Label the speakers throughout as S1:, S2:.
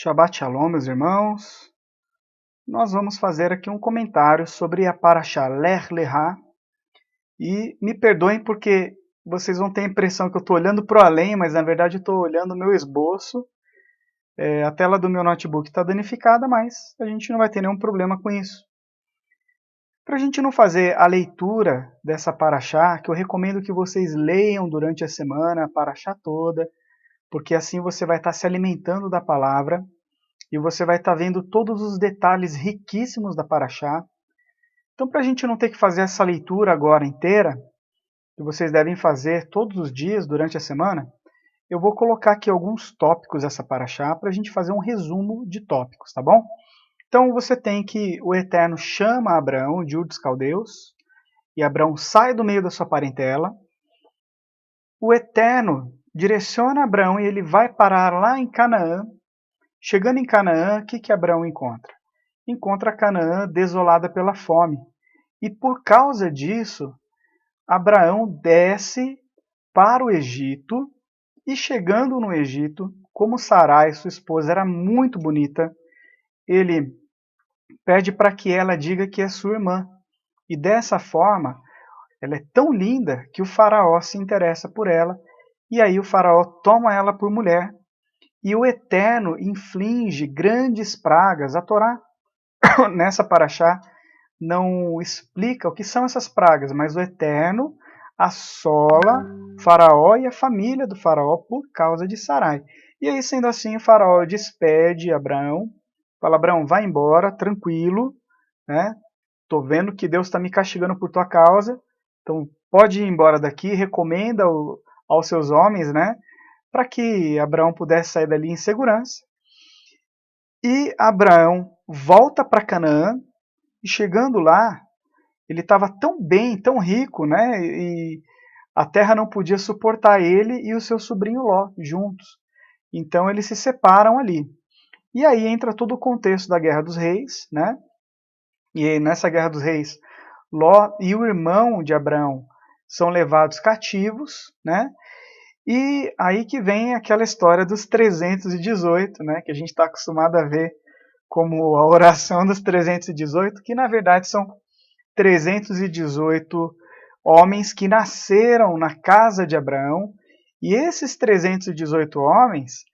S1: Shabbat Shalom, meus irmãos. Nós vamos fazer aqui um comentário sobre a Parashá Lech Lechá. E me perdoem porque vocês vão ter a impressão que eu estou olhando para o além, mas na verdade eu estou olhando o meu esboço. A tela do meu notebook está danificada, mas a gente não vai ter nenhum problema com isso. Para a gente não fazer a leitura dessa Parashá, que eu recomendo que vocês leiam durante a semana, a Parashá toda, porque assim você vai estar se alimentando da palavra e você vai estar vendo todos os detalhes riquíssimos da Parashá. Então, para a gente não ter que fazer essa leitura agora inteira, que vocês devem fazer todos os dias durante a semana, eu vou colocar aqui alguns tópicos dessa Parashá para a gente fazer um resumo de tópicos, tá bom? Então você tem que o Eterno chama Abraão de Ur dos Caldeus, e Abraão sai do meio da sua parentela. O Eterno direciona Abraão e ele vai parar lá em Canaã. Chegando em Canaã, o que Abraão encontra? Encontra Canaã desolada pela fome. E por causa disso, Abraão desce para o Egito, e chegando no Egito, como Sarai, sua esposa, era muito bonita, ele pede para que ela diga que é sua irmã. E dessa forma, ela é tão linda que o faraó se interessa por ela, e aí o faraó toma ela por mulher, e o Eterno inflige grandes pragas. A Torá, nessa Parashá, não explica o que são essas pragas, mas o Eterno assola Faraó e a família do Faraó por causa de Sarai. E aí, sendo assim, o Faraó despede Abraão, fala: Abraão, vai embora, tranquilo, né? Tô vendo que Deus está me castigando por tua causa, então pode ir embora daqui, recomenda aos seus homens, né? Para que Abraão pudesse sair dali em segurança. E Abraão volta para Canaã, e chegando lá, ele estava tão bem, tão rico, né? E a terra não podia suportar ele e o seu sobrinho Ló juntos. Então eles se separam ali. E aí entra todo o contexto da Guerra dos Reis, né? E nessa Guerra dos Reis, Ló e o irmão de Abraão são levados cativos, né? E aí que vem aquela história dos 318, né? Que a gente está acostumado a ver como a oração dos 318, que na verdade são 318 homens que nasceram na casa de Abraão, e esses 318 homens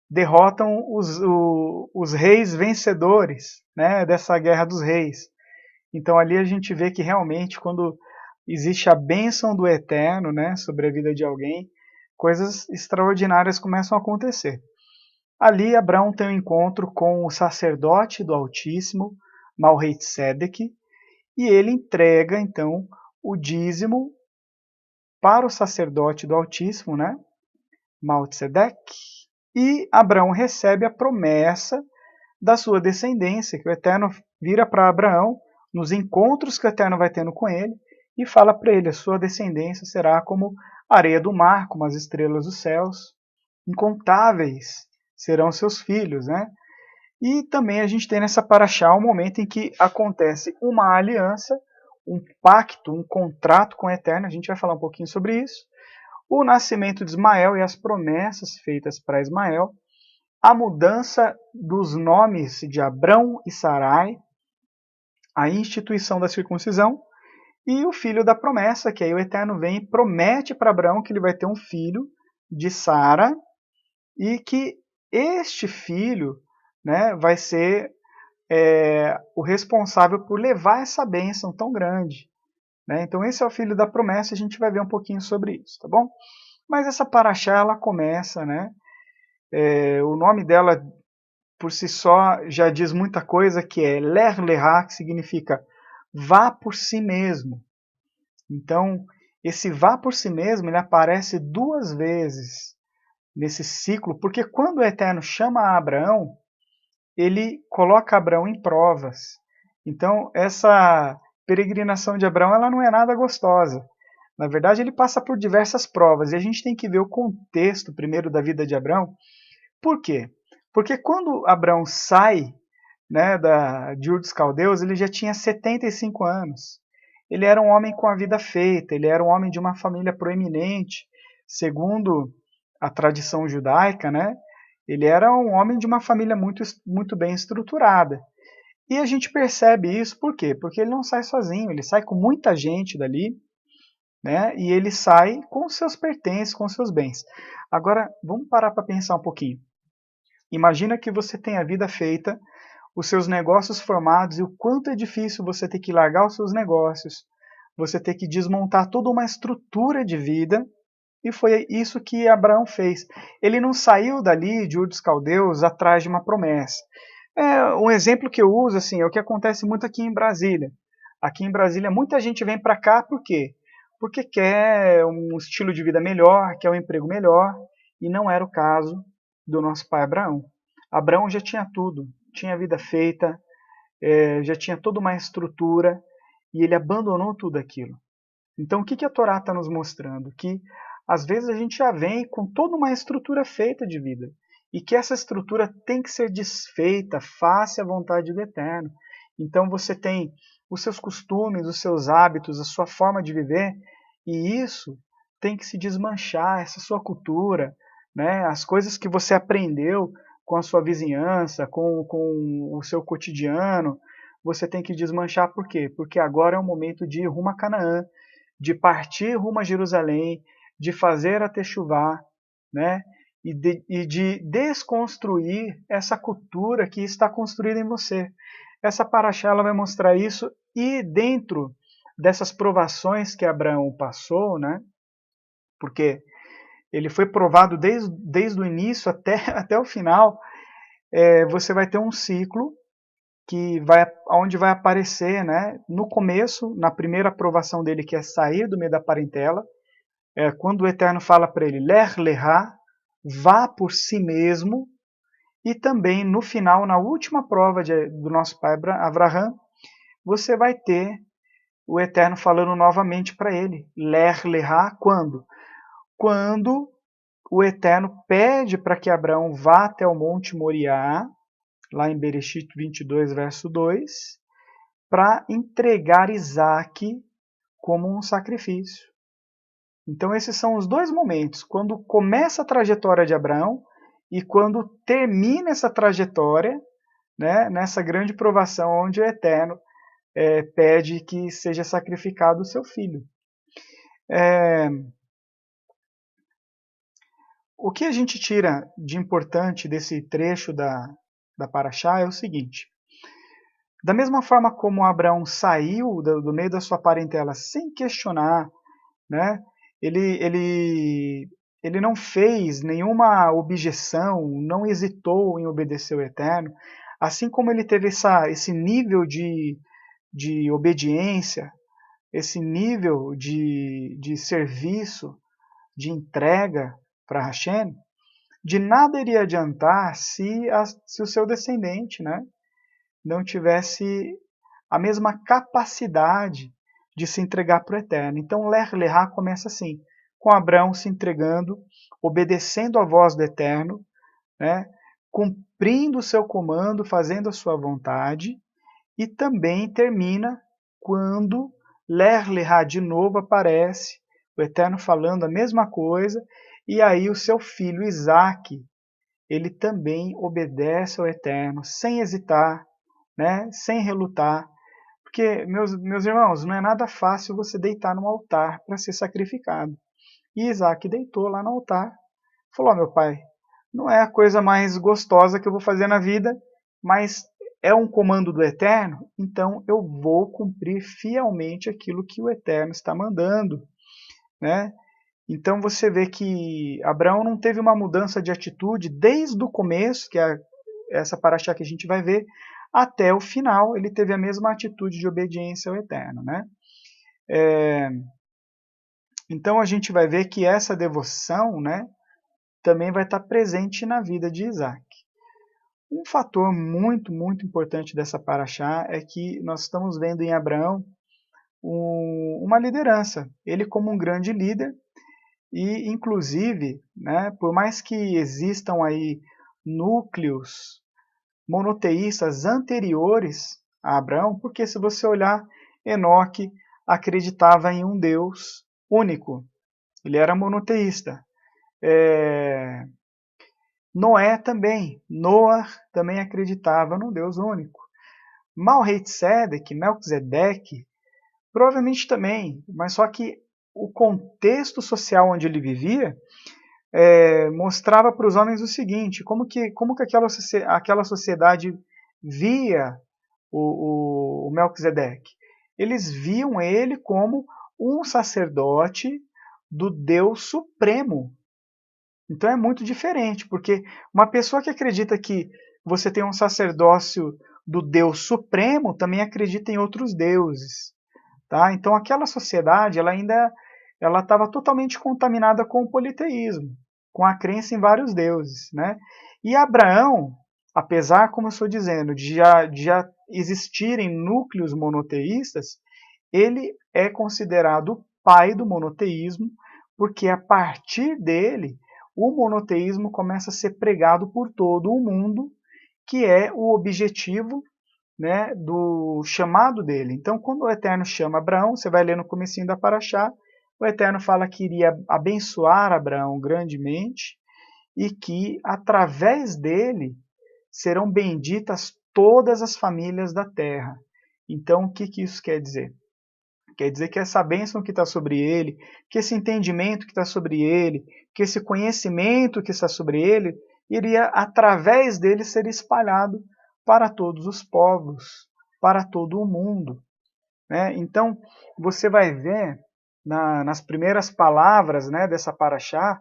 S1: derrotam os reis vencedores, né, dessa Guerra dos Reis. Então ali a gente vê que realmente quando existe a bênção do Eterno, né, sobre a vida de alguém, coisas extraordinárias começam a acontecer. Ali Abraão tem um encontro com o sacerdote do Altíssimo, Malhei-Tzedek, e ele entrega, então, o dízimo para o sacerdote do Altíssimo, né? Malhei-Tzedek, e Abraão recebe a promessa da sua descendência, que o Eterno vira para Abraão, nos encontros que o Eterno vai tendo com ele, e fala para ele: a sua descendência será como a areia do mar, como as estrelas dos céus, incontáveis serão seus filhos, né? E também a gente tem nessa Parashá um momento em que acontece uma aliança, um pacto, um contrato com o Eterno. A gente vai falar um pouquinho sobre isso. O nascimento de Ismael e as promessas feitas para Ismael. A mudança dos nomes de Abrão e Sarai. A instituição da circuncisão. E o filho da promessa, que aí o Eterno vem e promete para Abrão que ele vai ter um filho de Sara. E que este filho, né, vai ser o responsável por levar essa bênção tão grande, né? Então esse é o filho da promessa, a gente vai ver um pouquinho sobre isso, tá bom? Mas essa Parashá, ela começa, né? O nome dela por si só já diz muita coisa, que é Lech Lechá, que significa vá por si mesmo. Então esse vá por si mesmo, ele aparece duas vezes nesse ciclo, porque quando o Eterno chama Abraão, ele coloca Abraão em provas. Então, essa peregrinação de Abraão, ela não é nada gostosa. Na verdade, ele passa por diversas provas, e a gente tem que ver o contexto primeiro da vida de Abraão. Por quê? Porque quando Abraão sai, né, de Ur dos Caldeus, ele já tinha 75 anos. Ele era um homem com a vida feita, ele era um homem de uma família proeminente, segundo a tradição judaica, né? Ele era um homem de uma família muito bem estruturada. E a gente percebe isso por quê? Porque ele não sai sozinho, ele sai com muita gente dali, né? E ele sai com seus pertences, com seus bens. Agora, vamos parar para pensar um pouquinho. Imagina que você tem a vida feita, os seus negócios formados e o quanto é difícil você ter que largar os seus negócios, você ter que desmontar toda uma estrutura de vida, e foi isso que Abraão fez. Ele não saiu dali de Ur dos Caldeus atrás de uma promessa. Um exemplo que eu uso assim, é o que acontece muito aqui em Brasília. Aqui em Brasília muita gente vem para cá por quê? Porque quer um estilo de vida melhor, quer um emprego melhor, e não era o caso do nosso pai Abraão. Abraão já tinha tudo, tinha a vida feita, já tinha toda uma estrutura, e ele abandonou tudo aquilo. Então o que a Torá está nos mostrando? Que às vezes a gente já vem com toda uma estrutura feita de vida, e que essa estrutura tem que ser desfeita, face à vontade do Eterno. Então você tem os seus costumes, os seus hábitos, a sua forma de viver, e isso tem que se desmanchar, essa sua cultura, né? As coisas que você aprendeu com a sua vizinhança, com o seu cotidiano, você tem que desmanchar. Por quê? Porque agora é o momento de ir rumo a Canaã, de partir rumo a Jerusalém, de fazer a Techuvá, né? E de desconstruir essa cultura que está construída em você. Essa paraxá ela vai mostrar isso, e dentro dessas provações que Abraão passou, né? Porque ele foi provado desde o início até o final, você vai ter um ciclo onde vai aparecer, né, no começo, na primeira aprovação dele, que é sair do meio da parentela, quando o Eterno fala para ele, Ler Lehá, vá por si mesmo, e também no final, na última prova do nosso pai Abraham, você vai ter o Eterno falando novamente para ele, Ler Lehá, quando? Quando o Eterno pede para que Abraão vá até o Monte Moriá, lá em Bereshit 22, verso 2, para entregar Isaac como um sacrifício. Então esses são os dois momentos, quando começa a trajetória de Abraão e quando termina essa trajetória, né, nessa grande provação onde o Eterno pede que seja sacrificado o seu filho. O que a gente tira de importante desse trecho da Paraxá é o seguinte: da mesma forma como Abraão saiu do meio da sua parentela sem questionar, né, ele não fez nenhuma objeção, não hesitou em obedecer o Eterno, assim como ele teve esse nível de obediência, esse nível de serviço, de entrega para Hashem, de nada iria adiantar se o seu descendente, né, não tivesse a mesma capacidade de se entregar para o Eterno. Então, Ler Lehá começa assim, com Abraão se entregando, obedecendo a voz do Eterno, né, cumprindo o seu comando, fazendo a sua vontade, e também termina quando Ler Lehá de novo aparece, o Eterno falando a mesma coisa, e aí o seu filho Isaac, ele também obedece ao Eterno, sem hesitar, né, sem relutar, porque, meus irmãos, não é nada fácil você deitar no altar para ser sacrificado. E Isaac deitou lá no altar, falou, meu pai, não é a coisa mais gostosa que eu vou fazer na vida, mas é um comando do Eterno, então eu vou cumprir fielmente aquilo que o Eterno está mandando, né? Então você vê que Abraão não teve uma mudança de atitude desde o começo, que é essa paraxá que a gente vai ver, até o final ele teve a mesma atitude de obediência ao Eterno, né? Então a gente vai ver que essa devoção, né, também vai estar presente na vida de Isaac. Um fator muito importante dessa paraxá é que nós estamos vendo em Abraão uma liderança. Ele como um grande líder, e inclusive, né, por mais que existam aí núcleos monoteístas anteriores a Abraão, porque se você olhar, Enoque acreditava em um Deus único, ele era monoteísta. Noé também. Noah também acreditava num Deus único. Melquisedeque, provavelmente também, mas só que o contexto social onde ele vivia mostrava para os homens o seguinte, como que aquela sociedade via o Melquisedeque. Eles viam ele como um sacerdote do Deus Supremo. Então é muito diferente, porque uma pessoa que acredita que você tem um sacerdócio do Deus Supremo também acredita em outros deuses. Tá? Então aquela sociedade ela estava totalmente contaminada com o politeísmo, com a crença em vários deuses. Né? E Abraão, apesar, como eu estou dizendo, de já existirem núcleos monoteístas, ele é considerado o pai do monoteísmo, porque a partir dele o monoteísmo começa a ser pregado por todo o mundo, que é o objetivo, né, do chamado dele. Então, quando o Eterno chama Abraão, você vai ler no comecinho da Paraxá, o Eterno fala que iria abençoar Abraão grandemente e que através dele serão benditas todas as famílias da terra. Então, o que isso quer dizer? Quer dizer que essa bênção que está sobre ele, que esse entendimento que está sobre ele, que esse conhecimento que está sobre ele, iria através dele ser espalhado para todos os povos, para todo o mundo. Né? Então, você vai ver nas primeiras palavras, né, dessa paraxá,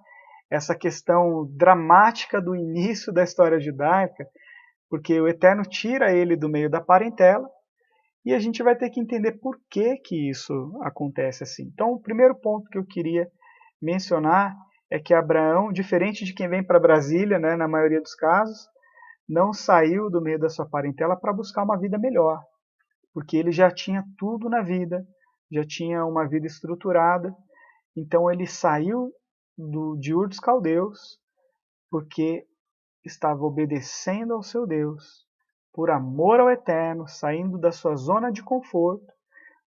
S1: essa questão dramática do início da história judaica, porque o Eterno tira ele do meio da parentela, e a gente vai ter que entender por que isso acontece assim. Então, o primeiro ponto que eu queria mencionar é que Abraão, diferente de quem vem para Brasília, né, na maioria dos casos, não saiu do meio da sua parentela para buscar uma vida melhor, porque ele já tinha tudo na vida, já tinha uma vida estruturada, então ele saiu de Ur dos Caldeus porque estava obedecendo ao seu Deus, por amor ao Eterno, saindo da sua zona de conforto,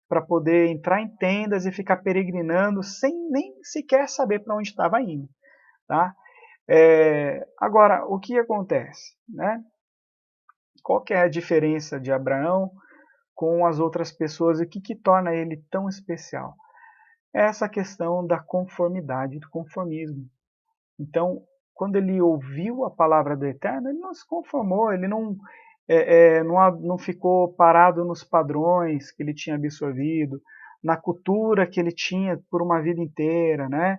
S1: para poder entrar em tendas e ficar peregrinando sem nem sequer saber para onde estava indo. Tá? Agora, o que acontece? Né? Qual que é a diferença de Abraão com as outras pessoas e o que torna ele tão especial? É essa questão da conformidade, do conformismo. Então, quando ele ouviu a palavra do Eterno, ele não se conformou, ele não ficou parado nos padrões que ele tinha absorvido, na cultura que ele tinha por uma vida inteira, né?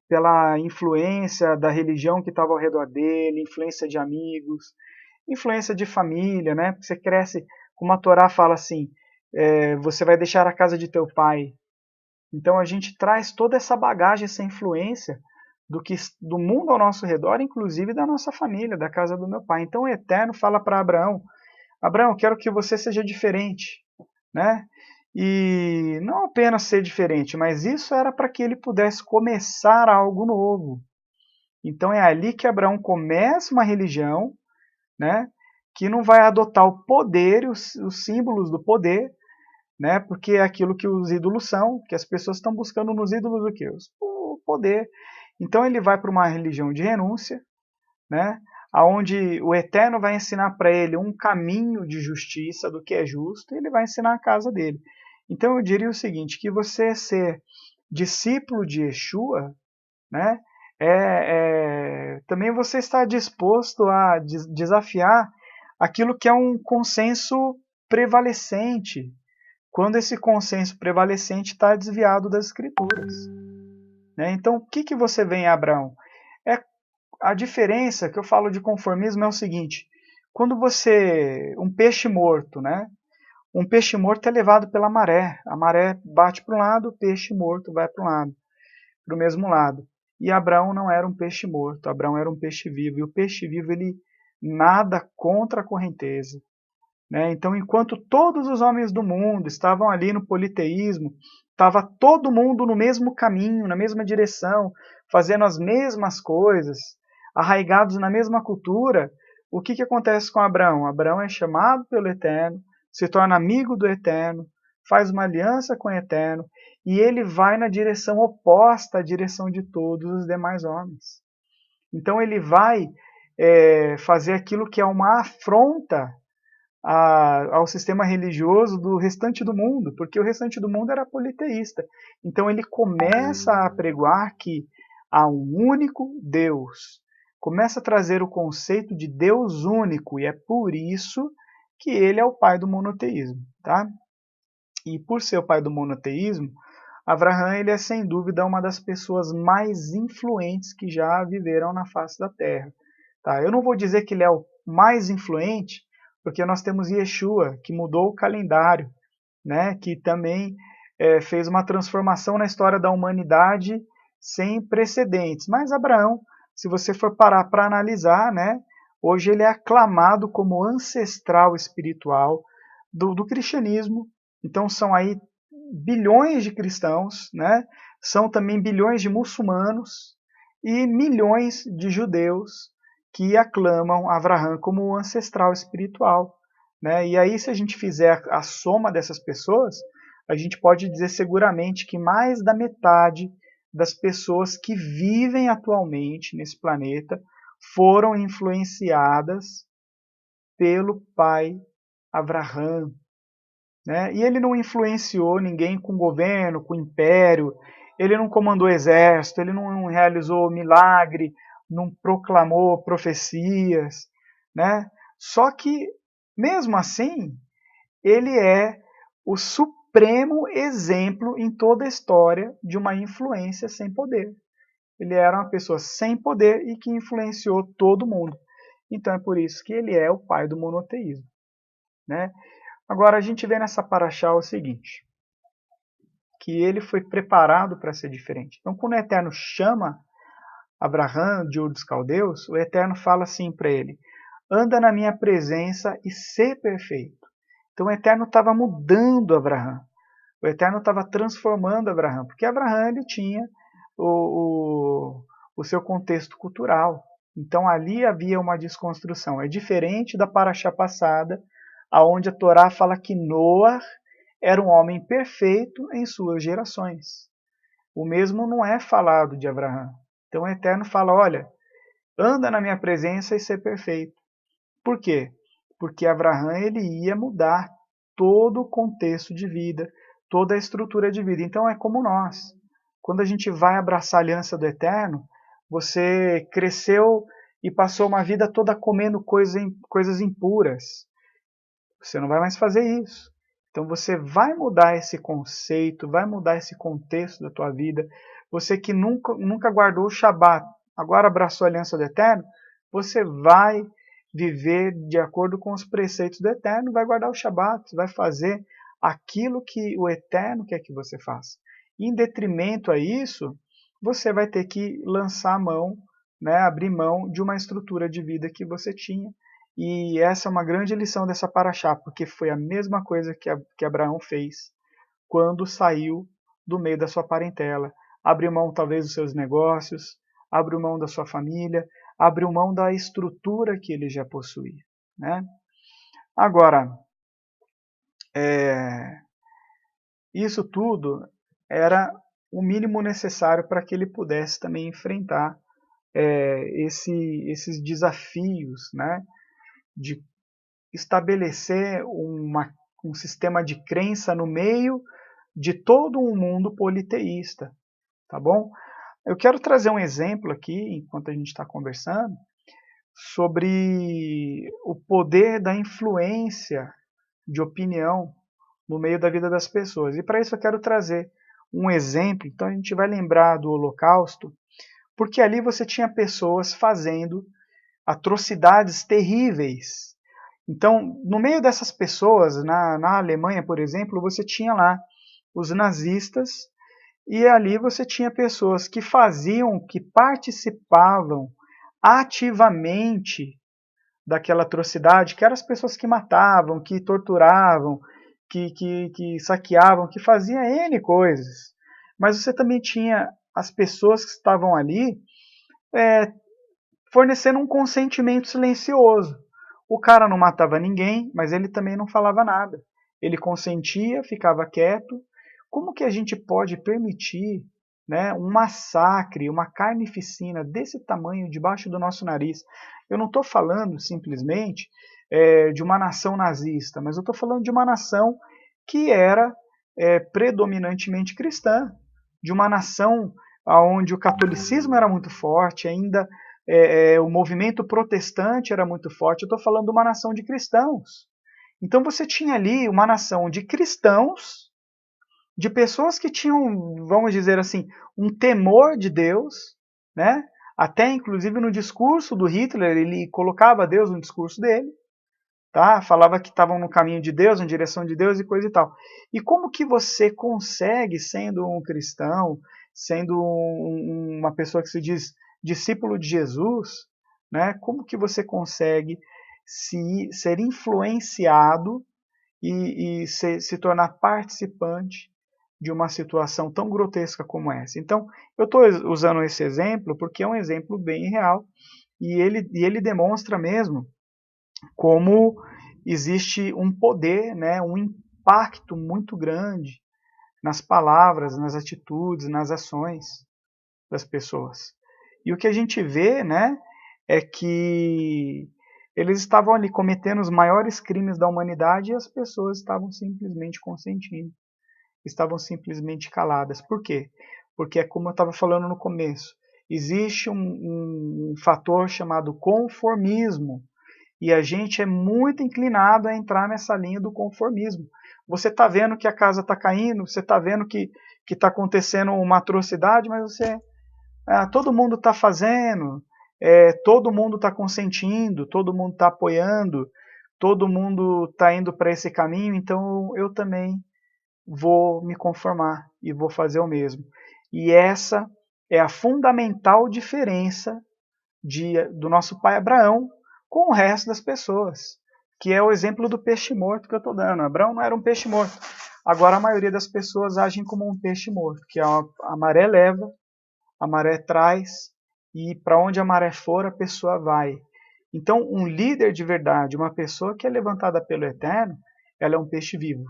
S1: Pela influência da religião que estava ao redor dele, influência de amigos, influência de família, né? Porque você cresce, como a Torá fala assim, você vai deixar a casa de teu pai. Então a gente traz toda essa bagagem, essa influência do mundo ao nosso redor, inclusive da nossa família, da casa do meu pai. Então o Eterno fala para Abraão: Abraão, quero que você seja diferente, né? E não apenas ser diferente, mas isso era para que ele pudesse começar algo novo. Então é ali que Abraão começa uma religião, né? Que não vai adotar o poder, os símbolos do poder, né? Porque é aquilo que os ídolos são, que as pessoas estão buscando nos ídolos o quê? O poder. Então ele vai para uma religião de renúncia, né? Onde o Eterno vai ensinar para ele um caminho de justiça, do que é justo, e ele vai ensinar a casa dele. Então eu diria o seguinte, que você ser discípulo de Yeshua, né, também você está disposto a desafiar aquilo que é um consenso prevalecente, quando esse consenso prevalecente está desviado das Escrituras. Né? Então, o que você vê em Abraão? A diferença que eu falo de conformismo é o seguinte: quando um peixe morto, né? Um peixe morto é levado pela maré. A maré bate para um lado, o peixe morto vai para o mesmo lado. E Abraão não era um peixe morto, Abraão era um peixe vivo. E o peixe vivo ele nada contra a correnteza. Né? Então, enquanto todos os homens do mundo estavam ali no politeísmo, estava todo mundo no mesmo caminho, na mesma direção, fazendo as mesmas coisas, arraigados na mesma cultura, o que acontece com Abraão? Abraão é chamado pelo Eterno, se torna amigo do Eterno, faz uma aliança com o Eterno, e ele vai na direção oposta à direção de todos os demais homens. Então ele vai fazer aquilo que é uma afronta ao sistema religioso do restante do mundo, porque o restante do mundo era politeísta. Então ele começa a apregoar que há um único Deus, começa a trazer o conceito de Deus único, e é por isso que ele é o pai do monoteísmo. Tá? E por ser o pai do monoteísmo, Abraham ele é sem dúvida uma das pessoas mais influentes que já viveram na face da Terra. Tá? Eu não vou dizer que ele é o mais influente, porque nós temos Yeshua, que mudou o calendário, né? Que também fez uma transformação na história da humanidade sem precedentes. Mas Abraão, se você for parar para analisar, né? Hoje ele é aclamado como ancestral espiritual do cristianismo. Então são aí bilhões de cristãos, né? São também bilhões de muçulmanos e milhões de judeus que aclamam Abraham como o ancestral espiritual. Né? E aí, se a gente fizer a soma dessas pessoas, a gente pode dizer seguramente que mais da metade das pessoas que vivem atualmente nesse planeta foram influenciadas pelo pai Abraham. Né? E ele não influenciou ninguém com governo, com império, ele não comandou exército, ele não realizou milagre, não proclamou profecias, né? Só que, mesmo assim, ele é o supremo exemplo em toda a história de uma influência sem poder. Ele era uma pessoa sem poder e que influenciou todo mundo. Então é por isso que ele é o pai do monoteísmo. Né? Agora a gente vê nessa paraxá o seguinte, que ele foi preparado para ser diferente. Então quando o Eterno chama Abraham de Ur dos Caldeus, o Eterno fala assim para ele, anda na minha presença e ser perfeito. Então o Eterno estava mudando Abraham, o Eterno estava transformando Abraham, porque Abraham ele tinha o seu contexto cultural. Então ali havia uma desconstrução. É diferente da paraxá passada, onde a Torá fala que Noé era um homem perfeito em suas gerações. O mesmo não é falado de Abraham. Então o Eterno fala, olha, anda na minha presença e ser perfeito. Por quê? Porque Abraham ele ia mudar todo o contexto de vida, toda a estrutura de vida. Então é como nós. Quando a gente vai abraçar a aliança do Eterno, você cresceu e passou uma vida toda comendo coisas impuras. Você não vai mais fazer isso. Então você vai mudar esse conceito, vai mudar esse contexto da tua vida. Você que nunca guardou o Shabat, agora abraçou a aliança do Eterno, você vai viver de acordo com os preceitos do Eterno, vai guardar o Shabat, vai fazer aquilo que o Eterno quer que você faça. Em detrimento a isso, você vai ter que lançar a mão, né, abrir mão de uma estrutura de vida que você tinha. E essa é uma grande lição dessa paraxá, porque foi a mesma coisa que Abraão fez quando saiu do meio da sua parentela. Abriu mão talvez dos seus negócios, abriu mão da sua família, abriu mão da estrutura que ele já possuía. Né? Agora, isso tudo era o mínimo necessário para que ele pudesse também enfrentar esses desafios, né? De estabelecer um sistema de crença no meio de todo um mundo politeísta, tá bom? Eu quero trazer um exemplo aqui, enquanto a gente está conversando, sobre o poder da influência de opinião no meio da vida das pessoas. E para isso eu quero trazer um exemplo. Então a gente vai lembrar do Holocausto, porque ali você tinha pessoas fazendo atrocidades terríveis. Então, no meio dessas pessoas, na Alemanha, por exemplo, você tinha lá os nazistas, e ali você tinha pessoas que que participavam ativamente daquela atrocidade, que eram as pessoas que matavam, que torturavam, que saqueavam, que faziam N coisas. Mas você também tinha as pessoas que estavam ali fornecendo um consentimento silencioso. O cara não matava ninguém, mas ele também não falava nada. Ele consentia, ficava quieto. Como que a gente pode permitir, né, um massacre, uma carnificina desse tamanho debaixo do nosso nariz? eu não estou falando simplesmente de uma nação nazista, mas eu estou falando de uma nação que era predominantemente cristã, de uma nação onde o catolicismo era muito forte, ainda o movimento protestante era muito forte. Eu estou falando de uma nação de cristãos. Então você tinha ali uma nação de cristãos, de pessoas que tinham, vamos dizer assim, um temor de Deus, né? Até inclusive no discurso do Hitler, ele colocava Deus no discurso dele, tá? Falava que estavam no caminho de Deus, na direção de Deus e coisa e tal. E como que você consegue, sendo um cristão, sendo uma pessoa que se diz discípulo de Jesus, né? Como que você consegue ser influenciado e se tornar participante de uma situação tão grotesca como essa? Então, eu estou usando esse exemplo porque é um exemplo bem real e ele demonstra mesmo como existe um poder, né, um impacto muito grande nas palavras, nas atitudes, nas ações das pessoas. E o que a gente vê, né, é que eles estavam ali cometendo os maiores crimes da humanidade e as pessoas estavam simplesmente consentindo, estavam simplesmente caladas. Por quê? Porque é como eu estava falando no começo, existe um fator chamado conformismo, e a gente é muito inclinado a entrar nessa linha do conformismo. Você está vendo que a casa está caindo, você está vendo que está acontecendo uma atrocidade, mas todo mundo está fazendo, todo mundo está consentindo, todo mundo está apoiando, todo mundo está indo para esse caminho, então eu também vou me conformar e vou fazer o mesmo. E essa é a fundamental diferença do nosso pai Abraão com o resto das pessoas, que é o exemplo do peixe morto que eu estou dando. Abraão não era um peixe morto. Agora a maioria das pessoas agem como um peixe morto, que a maré leva, a maré traz, e para onde a maré for, a pessoa vai. Então, um líder de verdade, uma pessoa que é levantada pelo Eterno, ela é um peixe vivo.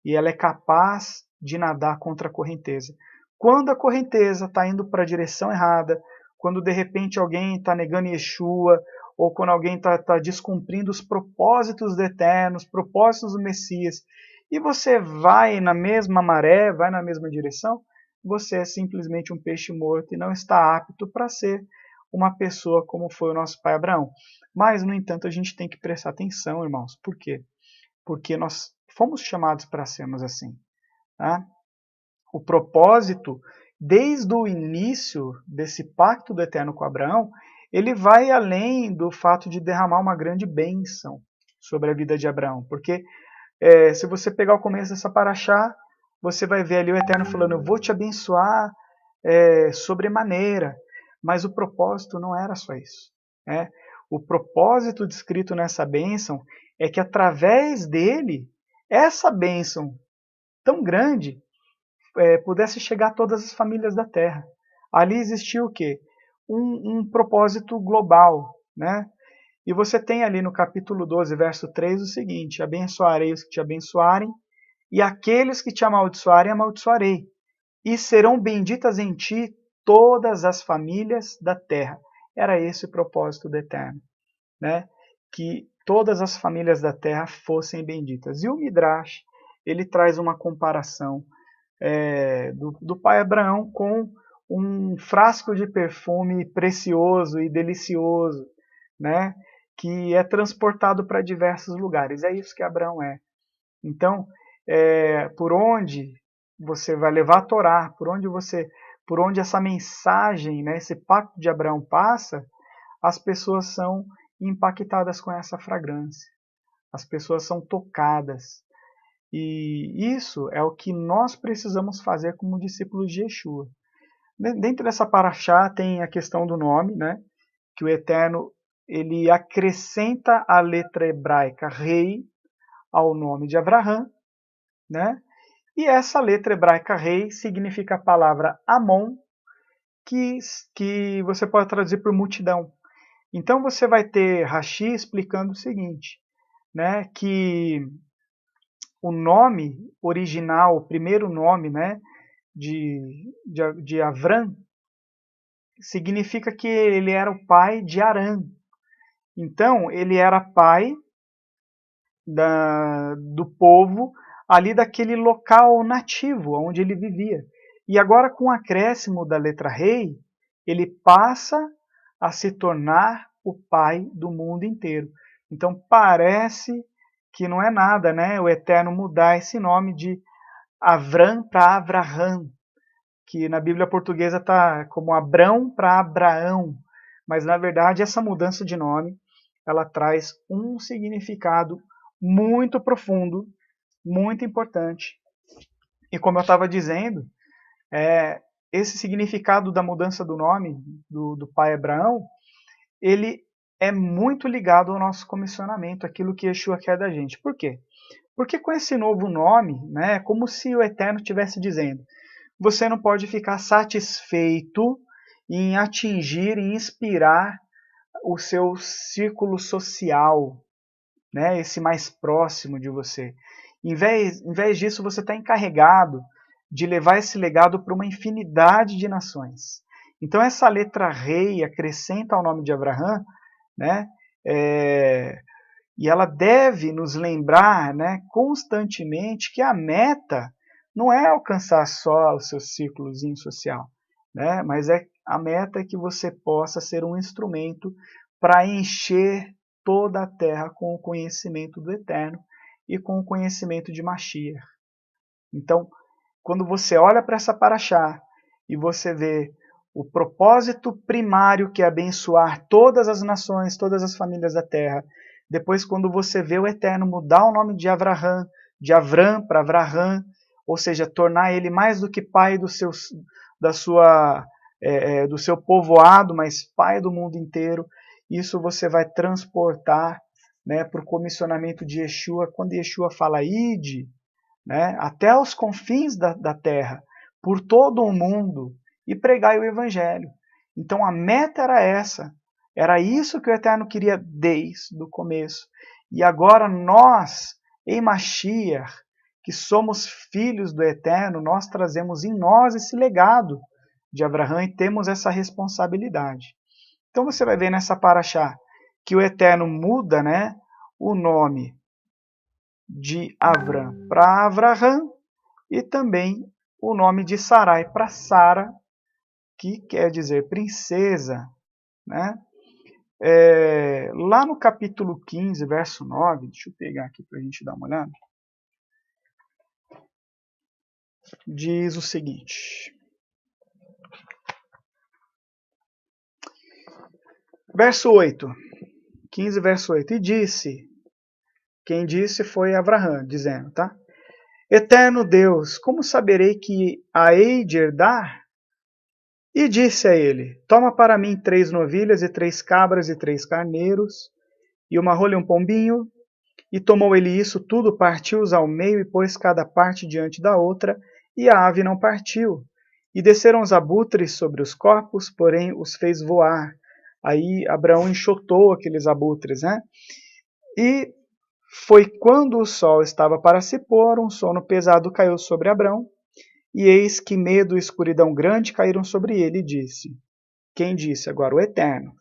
S1: E ela é capaz de nadar contra a correnteza. Quando a correnteza está indo para a direção errada, quando de repente alguém está negando Yeshua, ou quando alguém está descumprindo os propósitos do Eterno, os propósitos do Messias, e você vai na mesma maré, vai na mesma direção, você é simplesmente um peixe morto e não está apto para ser uma pessoa como foi o nosso pai Abraão. Mas, no entanto, a gente tem que prestar atenção, irmãos. Por quê? Porque nós fomos chamados para sermos assim. Tá? O propósito, desde o início desse pacto do Eterno com Abraão, ele vai além do fato de derramar uma grande bênção sobre a vida de Abraão. Porque se você pegar o começo dessa paraxá, você vai ver ali o Eterno falando, eu vou te abençoar sobremaneira. Mas o propósito não era só isso. Né? O propósito descrito nessa bênção é que através dele, essa bênção tão grande pudesse chegar a todas as famílias da terra. Ali existia o quê? Um propósito global. Né? E você tem ali no capítulo 12, verso 3, o seguinte, abençoarei os que te abençoarem, e aqueles que te amaldiçoarem, amaldiçoarei. E serão benditas em ti todas as famílias da terra. Era esse o propósito do Eterno. Né? Que todas as famílias da terra fossem benditas. E o Midrash, ele traz uma comparação do pai Abraão com um frasco de perfume precioso e delicioso, né? Que é transportado para diversos lugares. É isso que Abraão é. Então, por onde você vai levar a Torá, por onde essa mensagem, né, esse pacto de Abraão passa, as pessoas são impactadas com essa fragrância. As pessoas são tocadas. E isso é o que nós precisamos fazer como discípulos de Yeshua. Dentro dessa paraxá tem a questão do nome, né? Que o Eterno ele acrescenta a letra hebraica rei ao nome de Abraham, né? E essa letra hebraica rei significa a palavra Amon, que você pode traduzir por multidão. Então você vai ter Rashi explicando o seguinte, né? Que o nome original, o primeiro nome, né? De Avram, significa que ele era o pai de Arã. Então, ele era pai do povo ali daquele local nativo, onde ele vivia. E agora, com o acréscimo da letra rei, ele passa a se tornar o pai do mundo inteiro. Então, parece que não é nada, né? O Eterno mudar esse nome de Avram para Avraham, que na Bíblia portuguesa está como Abrão para Abraão. Mas, na verdade, essa mudança de nome, ela traz um significado muito profundo, muito importante. E como eu estava dizendo, esse significado da mudança do nome do pai Abraão, ele é muito ligado ao nosso comissionamento, aquilo que Yeshua quer da gente. Por quê? Porque com esse novo nome, né, é como se o Eterno estivesse dizendo, você não pode ficar satisfeito em atingir, em inspirar o seu círculo social, né, esse mais próximo de você. Em vez disso, você está encarregado de levar esse legado para uma infinidade de nações. Então, essa letra rei acrescenta ao nome de Abraham, né, e ela deve nos lembrar, né, constantemente que a meta não é alcançar só o seu círculozinho social, né, mas a meta é que você possa ser um instrumento para encher toda a terra com o conhecimento do Eterno e com o conhecimento de Mashiach. Então, quando você olha para essa paraxá e você vê o propósito primário que é abençoar todas as nações, todas as famílias da terra, depois quando você vê o Eterno mudar o nome de Avraham, de Avram para Avraham, ou seja, tornar ele mais do que pai do seu povoado, mas pai do mundo inteiro, isso você vai transportar, né, para o comissionamento de Yeshua, quando Yeshua fala ide, né, até os confins da terra, por todo o mundo, e pregai o evangelho. Então a meta era essa, era isso que o Eterno queria desde o começo. E agora nós, em Mashiach, que somos filhos do Eterno, nós trazemos em nós esse legado de Abraham e temos essa responsabilidade. Então você vai ver nessa paraxá que o Eterno muda, né, o nome de Avram para Avraham e também o nome de Sarai para Sara, que quer dizer princesa, né? Lá no capítulo 15, verso 9, deixa eu pegar aqui para a gente dar uma olhada, diz o seguinte, verso 8, 15, verso 8, e disse, quem disse foi Avraham, dizendo, tá? Eterno Deus, como saberei que a hei de herdar? E disse a ele, toma para mim 3 novilhas e 3 cabras e 3 carneiros, e uma rola e um pombinho. E tomou ele isso tudo, partiu-os ao meio e pôs cada parte diante da outra, e a ave não partiu. E desceram os abutres sobre os corpos, porém os fez voar. Aí Abraão enxotou aqueles abutres, né? E foi quando o sol estava para se pôr, um sono pesado caiu sobre Abraão, e eis que medo e escuridão grande caíram sobre ele, e disse, quem disse? Agora o Eterno.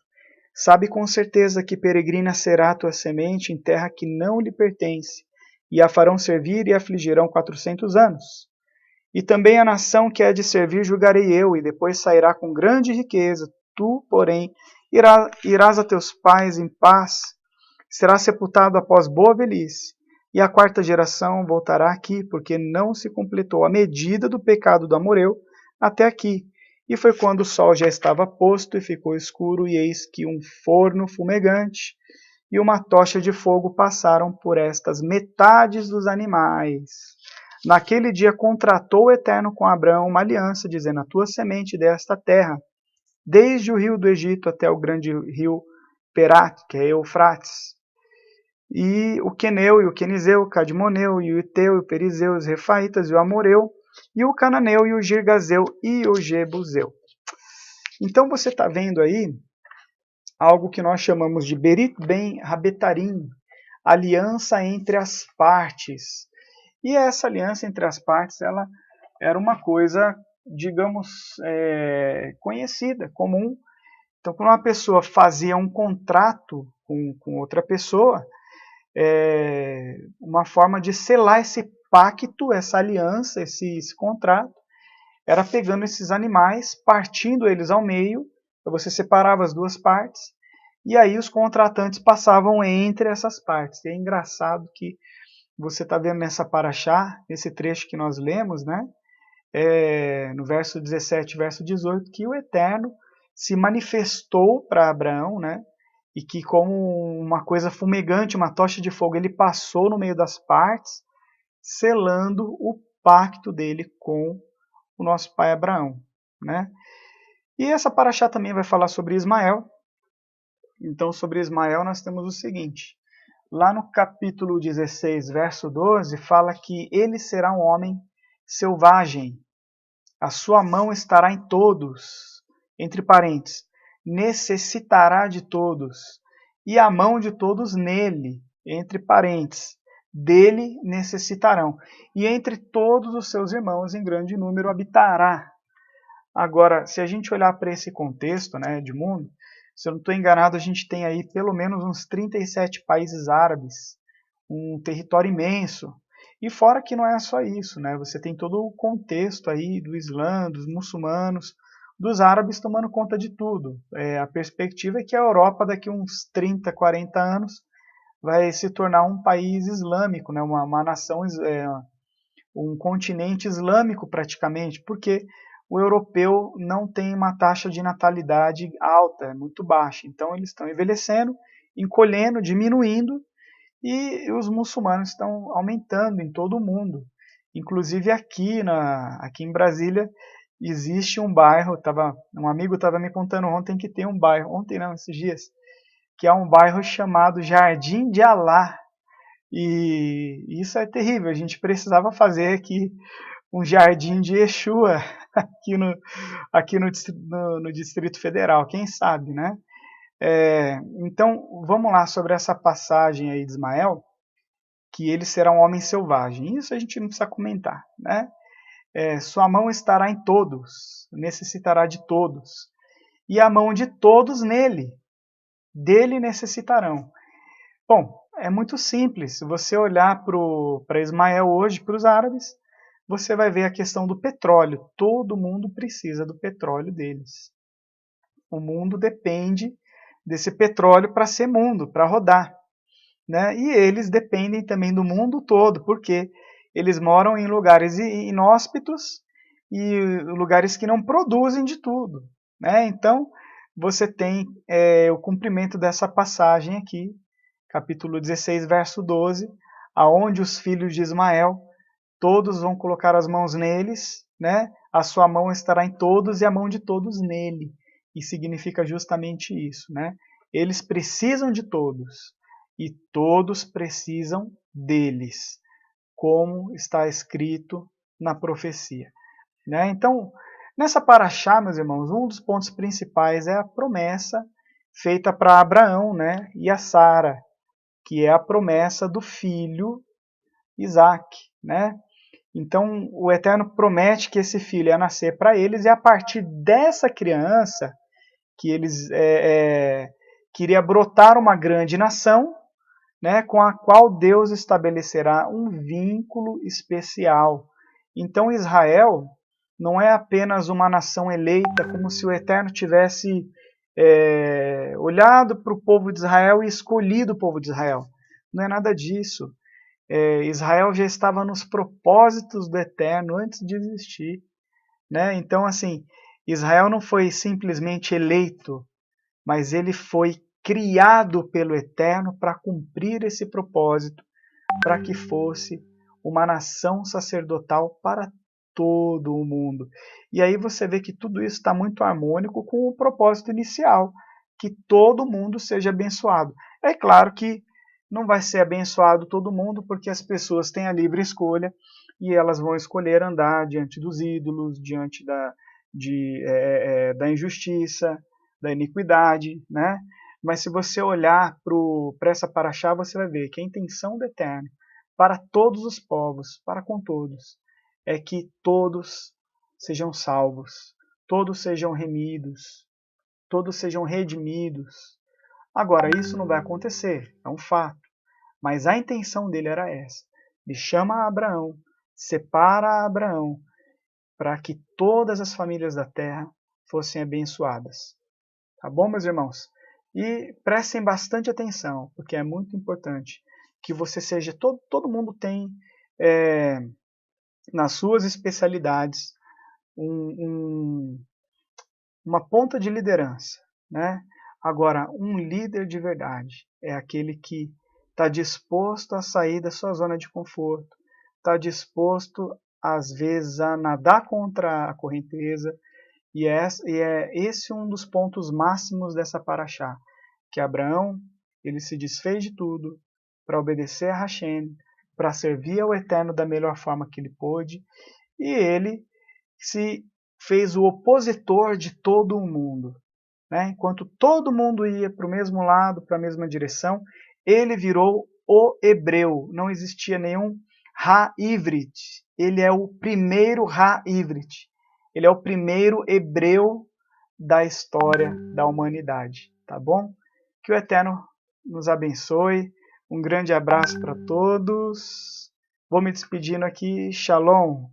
S1: Sabe com certeza que peregrina será a tua semente em terra que não lhe pertence, e a farão servir e afligirão 400 anos. E também a nação que é de servir julgarei eu, e depois sairá com grande riqueza. Tu, porém, irás a teus pais em paz, serás sepultado após boa velhice. E a 4ª geração voltará aqui, porque não se completou a medida do pecado do amoreu até aqui. E foi quando o sol já estava posto e ficou escuro, e eis que um forno fumegante e uma tocha de fogo passaram por estas metades dos animais. Naquele dia contratou o Eterno com Abraão uma aliança, dizendo, a tua semente desta terra, desde o rio do Egito até o grande rio Perat, que é Eufrates, e o Queneu, e o Quenizeu, o Cadmoneu, e o Iteu, e o Perizeu, os Refaítas, e o Amoreu, e o Cananeu, e o Girgazeu, e o Jebuseu. Então você está vendo aí algo que nós chamamos de Berit Ben Habetarim, aliança entre as partes. E essa aliança entre as partes, ela era uma coisa, digamos, conhecida, comum. Então, quando uma pessoa fazia um contrato com outra pessoa, uma forma de selar esse pacto, essa aliança, esse contrato, era pegando esses animais, partindo eles ao meio, você separava as duas partes, e aí os contratantes passavam entre essas partes. E é engraçado que você está vendo nessa paraxá, esse trecho que nós lemos, né? No verso 17 verso 18, que o Eterno se manifestou para Abraão, né? E que como uma coisa fumegante, uma tocha de fogo, ele passou no meio das partes, selando o pacto dele com o nosso pai Abraão, né? E essa paraxá também vai falar sobre Ismael. Então, sobre Ismael nós temos o seguinte: lá no capítulo 16, verso 12, fala que ele será um homem selvagem, a sua mão estará em todos, entre parênteses, necessitará de todos, e a mão de todos nele, entre parênteses, dele necessitarão, e entre todos os seus irmãos em grande número habitará. Agora, se a gente olhar para esse contexto, né, de mundo, se eu não estou enganado, a gente tem aí pelo menos uns 37 países árabes, um território imenso. E fora que não é só isso, né? Você tem todo o contexto aí do Islã, dos muçulmanos, dos árabes tomando conta de tudo. A perspectiva é que a Europa, daqui a uns 30, 40 anos, vai se tornar um país islâmico, né? Uma nação, um continente islâmico praticamente, porque o europeu não tem uma taxa de natalidade alta, é muito baixa. Então eles estão envelhecendo, encolhendo, diminuindo, e os muçulmanos estão aumentando em todo o mundo. Inclusive aqui em Brasília existe um bairro, um amigo estava me contando ontem que tem um bairro, ontem não, esses dias, que é um bairro chamado Jardim de Alá. E isso é terrível, a gente precisava fazer aqui um jardim de Yeshua aqui no Distrito Federal, quem sabe, né? Então, vamos lá sobre essa passagem aí de Ismael, que ele será um homem selvagem. Isso a gente não precisa comentar, né? Sua mão estará em todos, necessitará de todos, e a mão de todos nele, dele necessitarão. Bom, é muito simples. Se você olhar para Ismael hoje, para os árabes, você vai ver a questão do petróleo. Todo mundo precisa do petróleo deles. O mundo depende desse petróleo para ser mundo, para rodar, né? E eles dependem também do mundo todo, porque eles moram em lugares inóspitos e lugares que não produzem de tudo, né? Então, você tem o cumprimento dessa passagem aqui, capítulo 16, verso 12, aonde os filhos de Ismael, todos vão colocar as mãos neles, né? A sua mão estará em todos e a mão de todos nele. E significa justamente isso, né? Eles precisam de todos e todos precisam deles, como está escrito na profecia, né? Então, nessa paraxá, meus irmãos, um dos pontos principais é a promessa feita para Abraão, né? E a Sara, que é a promessa do filho Isaac, né? Então, o Eterno promete que esse filho ia nascer para eles, e a partir dessa criança, que eles queria brotar uma grande nação, né, com a qual Deus estabelecerá um vínculo especial. Então, Israel não é apenas uma nação eleita, como se o Eterno tivesse olhado para o povo de Israel e escolhido o povo de Israel. Não é nada disso. Israel já estava nos propósitos do Eterno antes de existir, né? Então, assim, Israel não foi simplesmente eleito, mas ele foi criado pelo Eterno para cumprir esse propósito, para que fosse uma nação sacerdotal para todo o mundo. E aí você vê que tudo isso está muito harmônico com o propósito inicial, que todo mundo seja abençoado. É claro que não vai ser abençoado todo mundo, porque as pessoas têm a livre escolha e elas vão escolher andar diante dos ídolos, diante da injustiça, da iniquidade, né? Mas se você olhar para essa paraxá, você vai ver que a intenção do Eterno para todos os povos, para com todos, é que todos sejam salvos, todos sejam remidos, todos sejam redimidos. Agora, isso não vai acontecer, é um fato. Mas a intenção dele era essa. Ele chama Abraão, separa Abraão, para que todas as famílias da terra fossem abençoadas. Tá bom, meus irmãos? E prestem bastante atenção, porque é muito importante que você seja... Todo mundo tem, nas suas especialidades, uma ponta de liderança, né? Agora, um líder de verdade é aquele que está disposto a sair da sua zona de conforto, está disposto, às vezes, a nadar contra a correnteza, e é esse um dos pontos máximos dessa paraxá, que Abraão, ele se desfez de tudo para obedecer a Hashem, para servir ao Eterno da melhor forma que ele pôde, e ele se fez o opositor de todo o mundo. Né? Enquanto todo mundo ia para o mesmo lado, para a mesma direção, ele virou o hebreu. Não existia nenhum Ha-Ivrit. Ele é o primeiro Ha-Ivrit. Ele é o primeiro hebreu da história da humanidade. Tá bom? Que o Eterno nos abençoe. Um grande abraço para todos. Vou me despedindo aqui. Shalom.